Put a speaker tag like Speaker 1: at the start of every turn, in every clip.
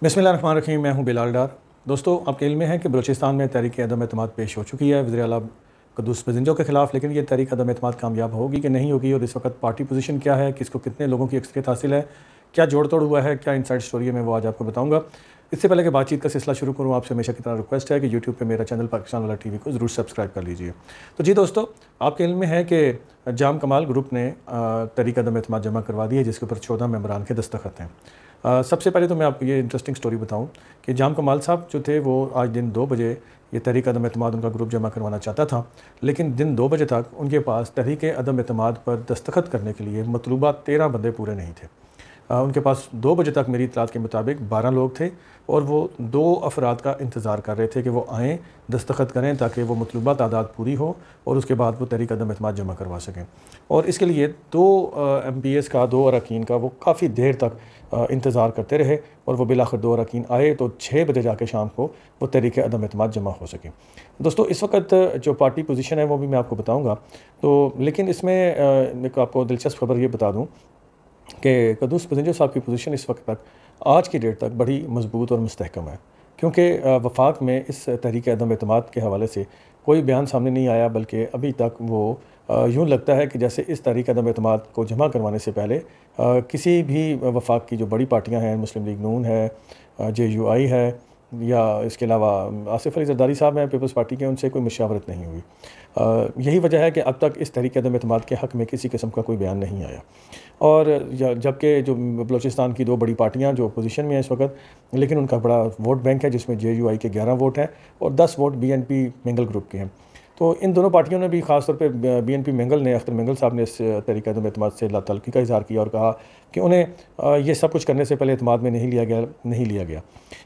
Speaker 1: बिस्मिल्लाहिर्रहमानिर्रहीम। मैं हूं बिलाल डार। दोस्तों, आपके इल्म में है कि बलूचिस्तान में तहरीक अदम एतमाद पेश हो चुकी है वज़ीर आला क़ुद्दूस बज़िंजो के ख़िलाफ़। लेकिन ये तहरीक अदम एतमाद कामयाब होगी कि नहीं होगी, और इस वक्त पार्टी पोजीशन क्या है, किसको कितने लोगों की अक्सरियत हासिल है, क्या जोड़ तोड़ हुआ है, क्या इनसाइड स्टोरी है, मैं वो आज आपको बताऊँगा। इससे पहले कि बातचीत का सिलसिला शुरू करूँ, आपसे हमेशा की तरह रिक्वेस्ट है कि यूट्यूब पे मेरा चैनल पाकिस्तान वाला टीवी को ज़रूर सब्सक्राइब कर लीजिए। तो जी दोस्तों, आपके इल्म में है कि जाम कमाल ग्रुप ने तहरीक अदम एतमाद जमा करवा दी है, जिसके ऊपर 14 मेंबरान के दस्तखत हैं। सबसे पहले तो मैं आपको ये इंटरेस्टिंग स्टोरी बताऊं कि जाम कमाल साहब जो थे वो आज दिन 2 बजे ये तहरीक अदम एतमाद उनका ग्रुप जमा करवाना चाहता था, लेकिन दिन 2 बजे तक उनके पास तहरीक अदम एतमाद पर दस्तखत करने के लिए मतलूबा 13 बंदे पूरे नहीं थे। उनके पास 2 बजे तक मेरी इत्तलात के मुताबिक 12 लोग थे, और वो 2 अफराद का इंतज़ार कर रहे थे कि वो आएँ, दस्तखत करें, ताकि वो मतलूबा तादाद पूरी हो और उसके बाद वो तहरीक अदम एतमाद जमा करवा सकें। और इसके लिए 2 MPs का, 2 अरकान का वो काफ़ी देर तक इंतज़ार करते रहे, और वो बिलाखिर 2 अरकान आए तो 6 बजे जाके शाम को वो तहरीक अदम एतमाद जमा हो सके। दोस्तों, इस वक्त जो पार्टी पोजीशन है वो भी मैं आपको बताऊँगा। तो लेकिन इसमें एक आपको दिलचस्प खबर ये बता दूँ कि क़ुद्दूस बज़िंजो साहब की पोजीशन इस वक्त तक, आज की डेट तक बड़ी मजबूत और मुस्तहकम है, क्योंकि वफाक में इस तहरीक अदम एतमाद के हवाले से कोई बयान सामने नहीं आया, बल्कि अभी तक वो यूँ लगता है कि जैसे इस तहरीक अदम एतमाद को जमा करवाने से पहले किसी भी वफाक की जो बड़ी पार्टियाँ हैं, मुस्लिम लीग नून है, JUI है, या इसके अलावा आसिफ अली ज़रदारी साहब हैं पीपल्स पार्टी के, उनसे कोई मशावरत नहीं हुई। यही वजह है कि अब तक इस तहरीक अदम एतमाद के हक़ में किसी किस्म का कोई बयान नहीं आया। और जबकि जो बलूचिस्तान की 2 बड़ी पार्टियां जो अपोजिशन में हैं इस वक्त, लेकिन उनका बड़ा वोट बैंक है, जिसमें JUI के 11 वोट हैं और 10 वोट BNP मेंगल ग्रुप के हैं। तो इन दोनों पार्टियों ने भी ख़ास तौर पे BNP मेंगल ने, अख्तर मेंगल साहब ने इस तहरीक अदम एतमाद से लातल्लुक़ी का इज़हार किया और कहा कि उन्हें ये सब कुछ करने से पहले एतमाद में नहीं लिया गया।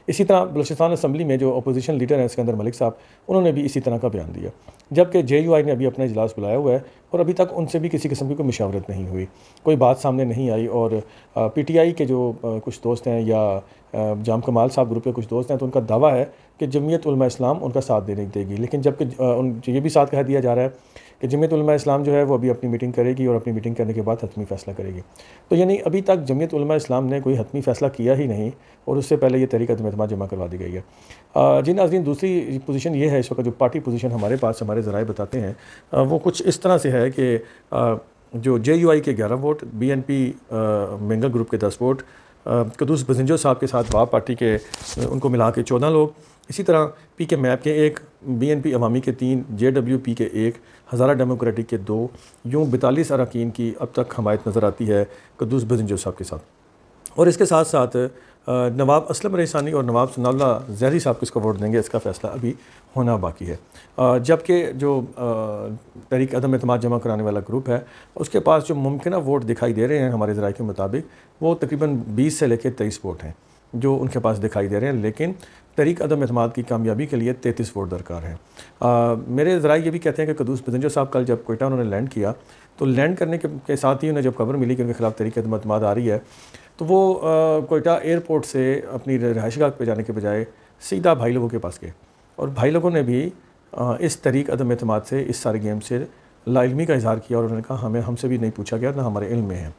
Speaker 1: इसी तरह बलूचिस्तान असम्बली में जो अपोजिशन लीडर हैं सिकंदर मलिक साहब, उन्होंने भी इसी तरह का बयान दिया, जबकि JUI ने अभी अपना इजलास बुलाया हुआ है और अभी तक उनसे भी किसी किस्म की कोई मशावरत नहीं हुई, कोई बात सामने नहीं आई। और PTI के जो कुछ दोस्त हैं, या जाम कमाल साहब ग्रुप के कुछ दोस्त हैं, तो उनका दावा है कि जमीयत उलमा इस्लाम उनका साथ देगी। लेकिन जबकि ये भी साथ कह दिया जा रहा है कि जमीयत उलमा इस्लाम जो है वो अभी अपनी मीटिंग करेगी और अपनी मीटिंग करने के बाद हतमी फ़ैसला करेगी। तो यानी अभी तक जमीयत उलमा इस्लाम ने कोई हतमी फ़ैसला किया ही नहीं, और उससे पहले ये तहरीक अदम एतमाद जमा करवा दी गई है। जी नाज़रीन, दूसरी पोजीशन ये है इस वक्त, जो पार्टी पोजीशन हमारे पास हमारे ज़राए बताते हैं, वो कुछ इस तरह से है कि जो JUI के 11 वोट, BNP मेंगल ग्रुप के 10 वोट, क़ुद्दूस बज़िंजो साहब के साथ वाह पार्टी के उनको मिला के 14 लोग, इसी तरह PK मैप के 1, BNP अवामी के 3, JWP के 1, हज़ारा डेमोक्रेटिक के 2, यूँ 42 अरकान की अब तक हमायत नज़र आती है क़ुद्दूस बज़िंजो साहब के साथ। और इसके साथ साथ नवाब असलम रईसानी और नवाब सनाउल्लाह ज़हरी साहब किसको वोट देंगे, इसका फ़ैसला अभी होना बाकी है। जबकि जो तहरीक अदम एतमाद जमा कराने वाला ग्रुप है, उसके पास जो मुमकिन वोट दिखाई दे रहे हैं हमारे ज़राए के मुताबिक, वो तकरीबन 20 से लेकर 23 वोट हैं जो उनके पास दिखाई दे रहे हैं। लेकिन तहरीक अदम एतमाद की कामयाबी के लिए 33 वोट दरकार हैं। मेरे ज़राए ये भी कहते हैं कि क़ुद्दूस बज़िंजो साहब कल जब कोयटा उन्होंने लैंड किया, तो लैंड करने के साथ ही उन्हें जब खबर मिली कि उनके खिलाफ़ तहरीक अदम एतमाद आ रही है, तो वो कोयटा एयरपोर्ट से अपनी रहायशगाह पे जाने के बजाय सीधा भाई लोगों के पास गए, और भाई लोगों ने भी इस तहरीक अदम एतमाद से, इस सारे गेम से लाइलमी का इज़हार किया, और उन्होंने कहा हमसे भी नहीं पूछा गया, ना हमारे इल्म में है।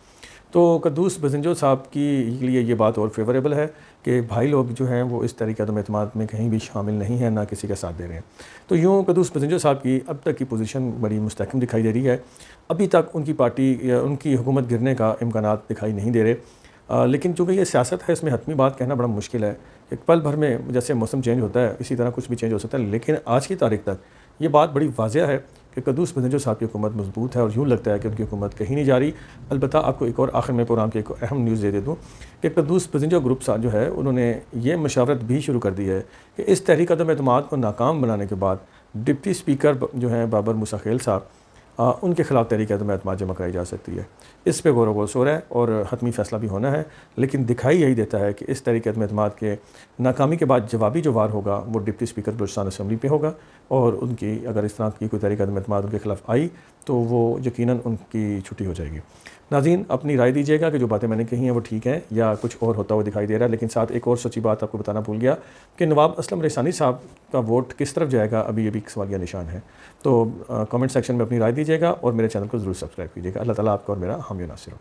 Speaker 1: तो क़ुद्दूस बज़िंजो साहब की लिए ये बात और फेवरेबल है कि भाई लोग जो हैं वो इस तहरीक अदम एतमाद में कहीं भी शामिल नहीं हैं, ना किसी का साथ दे रहे हैं। तो यूँ क़ुद्दूस बज़िंजो साहब की अब तक की पोजीशन बड़ी मुस्तहकम दिखाई दे रही है। अभी तक उनकी पार्टी या उनकी हुकूमत गिरने का इम्कानात दिखाई नहीं दे रहे। लेकिन चूँकि ये सियासत है, इसमें हतमी बात कहना बड़ा मुश्किल है। एक पल भर में जैसे मौसम चेंज होता है, इसी तरह कुछ भी चेंज हो सकता है। लेकिन आज की तारीख तक ये बात बड़ी वाज़ेह है कि क़ुद्दूस बज़िंजो साहब की हुकूमत मजबूत है, और यूँ लगता है कि उनकी हुकूमत कहीं नहीं जा रही। अलबत्ता आपको एक और आखिर में प्रोग्राम की एक अहम न्यूज़ दे दूँ कि क़ुद्दूस बज़िंजो ग्रुप साहब जो है, उन्होंने ये मशावरत भी शुरू कर दी है कि इस तहरीक अदम एतमाद को नाकाम बनाने के बाद डिप्टी स्पीकर जो हैं बाबर मूसा खेल साहब, उनके खिलाफ तहरीक अदम एतमाद जमा कराई जा सकती है। इस पे गौर व शोर है और हतमी फ़ैसला भी होना है। लेकिन दिखाई यही देता है कि इस तहरीक अदम एतमाद के नाकामी के बाद जवाबी जो वार होगा वो डिप्टी स्पीकर बलूचिस्तान असम्बली पे होगा, और उनकी अगर इस तरह की कोई तहरीक अदम एतमाद उनके खिलाफ आई तो वो यकीनन उनकी छुट्टी हो जाएगी। नाज़रीन, अपनी राय दीजिएगा कि जो बातें मैंने कही हैं वो ठीक हैं या कुछ और होता हुआ दिखाई दे रहा है। लेकिन साथ एक और सच्ची बात आपको बताना भूल गया कि नवाब असलम रईसानी साहब का वोट किस तरफ जाएगा, अभी ये भी एक सवालिया निशान है। तो कमेंट सेक्शन में अपनी राय दीजिएगा और मेरे चैनल को ज़रूर सब्सक्राइब कीजिएगा। अल्लाह ताला आपका और मेरा हामी नासिर हो।